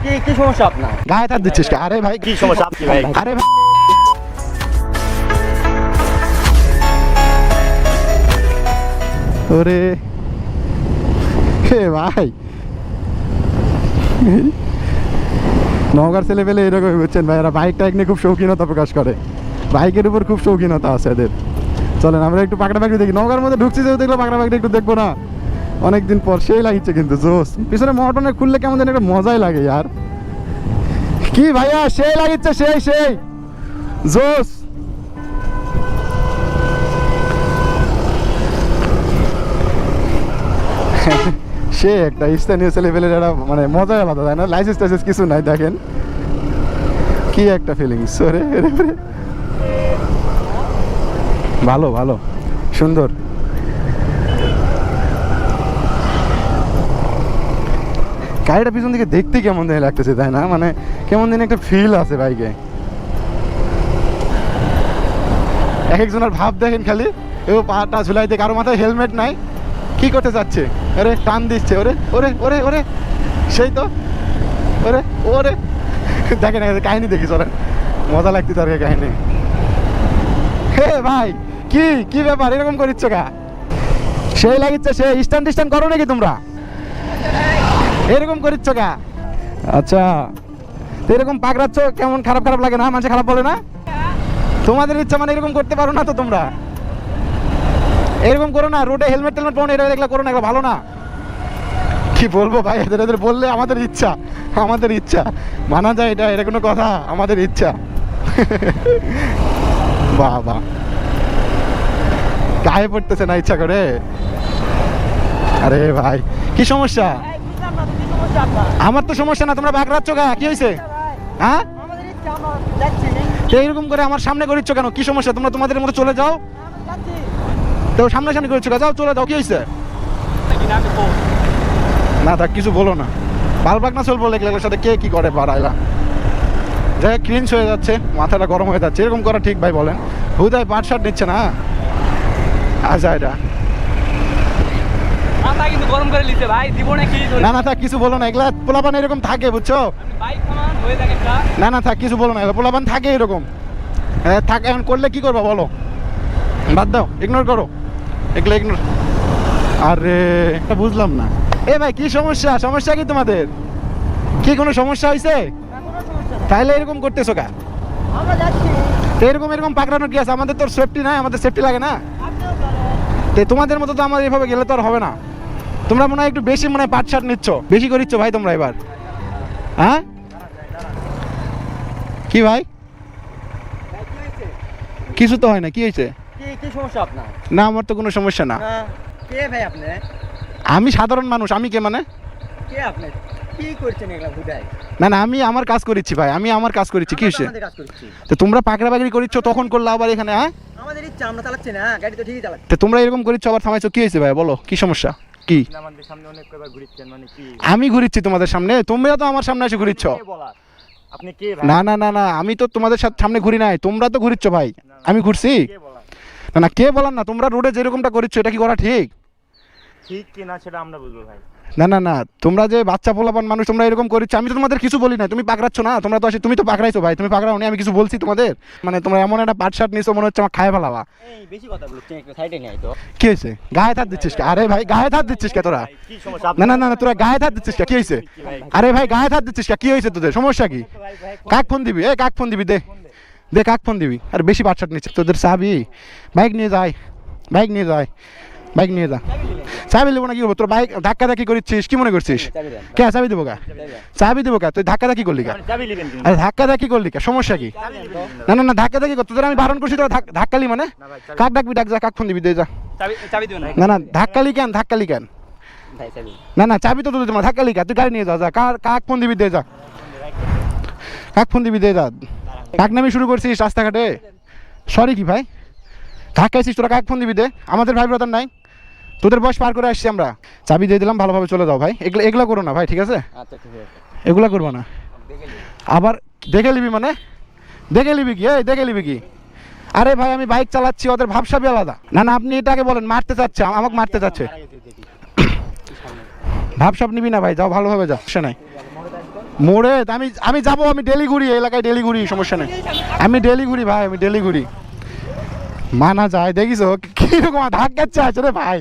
কি সমস্যা আপনার? গায়ে হাত দিচ্ছিস আরে ভাই কি সমস্যা আপনি ভাই? আরে ভাই ওরে হে ভাই নওগাঁর ছেলে পেলে এরকম বুঝছেন ভাই, এরা বাইক টাইক নিয়ে খুব শৌখিনতা প্রকাশ করে, বাইকের উপর খুব শৌখিনতা আছে এদের। চলেন আমরা একটু পাকড়া পাকড়ি দেখি। নওগাঁর মধ্যে ঢুকছি যে দেখলো পাকড়া পাকড়ি একটু দেখবো না, অনেকদিন পর সেই লাগিচ্ছে কিন্তু জোস। পিছনে মটনে খুললে কেমন যেন একটা মজাই লাগে আর কি ভাইয়া, সেই লাগিচ্ছে সেই জোস। সে একটা স্থানীয় ছেলেপেলের একটা মানে মজাই আলাদা, তাই না? লাইসেন্স টাইসেন্স কিছু নাই, দেখেন কি একটা ফিলিংস। ভালো ভালো সুন্দর। গাড়িটা পিছন দিকে দেখতে কেমন দিন লাগতেছে, তাই না? মানে কেমন দিন একটা ফিল আছে বাইকে। এক একজনের ভাব দেখেন খালি, ও পাটা ঝুলাইতে, কারো মাথায় হেলমেট নাই, কি করতে চাচ্ছে? ওরে টান দিচ্ছে, ওরে ওরে ওরে ওরে সেই তো ওরে ওরে দেখেন কাহিনী দেখি, চলেন মজা লাগতেছে আর কাহিনী। হে ভাই কি কি ব্যাপার, এরকম করিচ্ছ গা? সেই লাগিচ্ছে, সেই স্ট্যান্ড টিস্ট্যান্ড করো নাকি তোমরা? এরকম করিচ্ছ গা? আচ্ছা তো এরকম পাকড়াচ্ছ, কেমন খারাপ খারাপ লাগে না? মানুষ খারাপ বলে না? তোমাদের ইচ্ছা মানে এরকম করতে পারো না তো তোমরা? এরকম করো না, রোডে হেলমেট টেলমেট পরো, এটা দেখলে করো না, এগুলো ভালো না। কি বলবো ভাই, এদের বললে আমাদের ইচ্ছা মানা যায়, এটা কোনো কথা? আমাদের ইচ্ছা। বাবা গায়ে পড়তেছে না ইচ্ছা করে? আরে ভাই কি সমস্যা? আমার তো সমস্যা না, তোমরা বাগড়াচ্ছ গা, কি হয়েছে? হ্যাঁ এইরকম করে আমার সামনে করিচ্ছ কেন? কি সমস্যা? তোমরা তোমাদের মতো চলে যাও তো, সামনে সামনে করিচ্ছ, যাও চলে যাও, কি হয়েছে? না থাক কিছু বলো না, বালবাগ না চলবো এগুলোর সাথে কে কি করে বাড়াইলা, যাই ক্রিঞ্জ হয়ে যাচ্ছে, মাথাটা গরম হয়ে যাচ্ছে। এরকম করা ঠিক ভাই বলেন? হুদায় পাট শার্ট নিচ্ছে না? আচ্ছা এটা না না থাক কিছু বলো না, এগুলা পোলাপান এরকম থাকে বুঝছো? না না থাক কিছু বলো না, পোলাপান থাকে এরকম। হ্যাঁ থাক, এখন করলে কি করবো বলো? বাদ দাও, ইগনোর করো এগুলো, ইগনোর। আরে বুঝলাম না এ ভাই, কি সমস্যা? সমস্যা কি তোমাদের? কি কোনো সমস্যা হয়েছে? তাহলে এরকম করতেছো কা? এরকম এরকম পাকড়ানোর কি আছে? আমাদের তো সেফটি নাই, আমাদের সেফটি লাগে না? তোমাদের মতো তো আমাদের এভাবে গেলে তো আর হবে না। তোমরা মনে হয় একটু বেশি মনে হয় পাট শার্ট নিচ্ছ, বেশি করিচ্ছ ভাই তোমরা এবার। হ্যাঁ কি ভাই? কিছু তো হয় না, কি হয়েছে? কি সমস্যা আপনার? না আমার তো কোনো সমস্যা না। কে ভাই আপনি? আমি সাধারণ মানুষ, আমি কে মানে? কে আপনি? কি করছেন এগুলা বুঝাই? না না আমি আমার কাজ করেছি ভাই, আমি আমার কাজ করেছি, কি হয়েছে? তো তোমরা পাকড়া পাকড়ি করিচ্ছ, তখন করলে আবার এখানে? হ্যাঁ আমাদের ইচ্ছা, আমরা চালাচ্ছি না, গাড়ি তো ঠিকই চালাচ্ছি। তো তোমরা এরকম করিচ্ছ আবার থামাইছো, কি হয়েছে ভাই বলো, কি সমস্যা? কি আমাদের সামনে অনেক কয়বার ঘুরিচ্ছেন, মানে কি? আমি ঘুরিচ্ছি তোমাদের সামনে? তোমরা তো আমার সামনে এসে ঘুরিচ্ছ। আপনি কে ভাই? না না না না আমি তো তোমাদের সামনে ঘুরি নাই, তোমরা তো ঘুরিচ্ছ ভাই। আমি ঘুরছি? না না কে বলার না, তোমরা রোডে যেরকমটা করিচ্ছ এটা কি করা ঠিক? ঠিক কি না সেটা আমরা বুঝবো ভাই। না না না তোমরা যে বাচ্চা পোলাপান মানুষ, তোমরা এরকম করিচ্ছ, আমি তো তোমাদের কিছু বলি না। তুমি পাকড়াচ্ছ না, তোমরা তো তুমি তো পাকড়াইছো ভাই, তুমি পাকড়াওনি, আমি কিছু বলছি তোমাদের? মানে তোমরা এমন একটা পাট শার্ট নিছো, মনে হচ্ছে আমার খায় ফেলাবা। এই বেশি কথা বলছিস, একটু সাইডে নিয়ে আয় তো। কি হয়েছে? গায়ে হাত দিচ্ছিস কে? আরে ভাই গায়ে হাত দিচ্ছিস কে তোরা? কি সমস্যা? না না না তোরা গায়ে হাত দিচ্ছিস কে? কি হয়েছে? আরে ভাই গায়ে হাত দিচ্ছিস কে? কি হয়েছে তোদের? সমস্যা কি? কাক ফোন দিবি? কাক ফোন দিবি? দে কাক ফোন দিবি? আর বেশি পাট শার্ট নিচ্ছে তোদের। চাবি? বাইক নিয়ে যায়, বাইক নিয়ে যায়, বাইক নিয়ে যা। চাবি দেবো না কি করবো? তোর বাইক ধাক্কা ধাক্কি করছিস, কি মনে করছিস? কে চাবি দেবো কা? চাবি দেবো কা? তুই ধাক্কা ধাক্কি করলি কা? আরে ধাক্কা ধাক্কি করলি কা? সমস্যা কি? না না না ধাক্কা ধাক্কি কর, তোদের আমি বারণ করছি, তোরা ধাক্কালি মানে? কাক ডাকবি? ডাক যা, কাক ফোন দিবি? দে যা। না না ধাক্কালি কেন? ধাক্কালি কেন? না না চাবি তো তোদের তোমার, ধাক্কালি কা? তুই গাড়ি নিয়ে যা, যা। কাক ফোন দিবি? দে যা, কাক ফোন দিবি? দে যা। কাক নামি শুরু করছিস রাস্তাঘাটে? সরি কি ভাই, ধাক্কাইছিস তোরা, কাক ফোন দিবি? দে, আমাদের ভাই ব্রাদার নাই, তোদের বয়স পার করে আসছি আমরা। চাবি দিয়ে দিলাম, ভালোভাবে চলে যাও ভাই। এগুলা করো না ভাই, ঠিক আছে? এগুলা করবো না। আবার দেখে নিবি মানে? দেখে নিবি কি? এই দেখে নিবি কি? আরে ভাই আমি বাইক চালাচ্ছি, ওদের ভাবসাবই আলাদা। না না আপনি এটাকে বলেন মারতে চাচ্ছে, আমাকে মারতে চাচ্ছে। ভাবসাব নিবি না ভাই, যাও ভালোভাবে যাও, সে নাই। মোড়ে আমি যাবো, আমি ডেলি ঘুরি এই এলাকায়, ডেলি ঘুরি, সমস্যা নেই। আমি ডেলি ঘুরি ভাই, আমি ডেলি ঘুরি। মানা যায়, দেখিস কিরকম ধাক্কাচ্ছে আছে রে ভাই।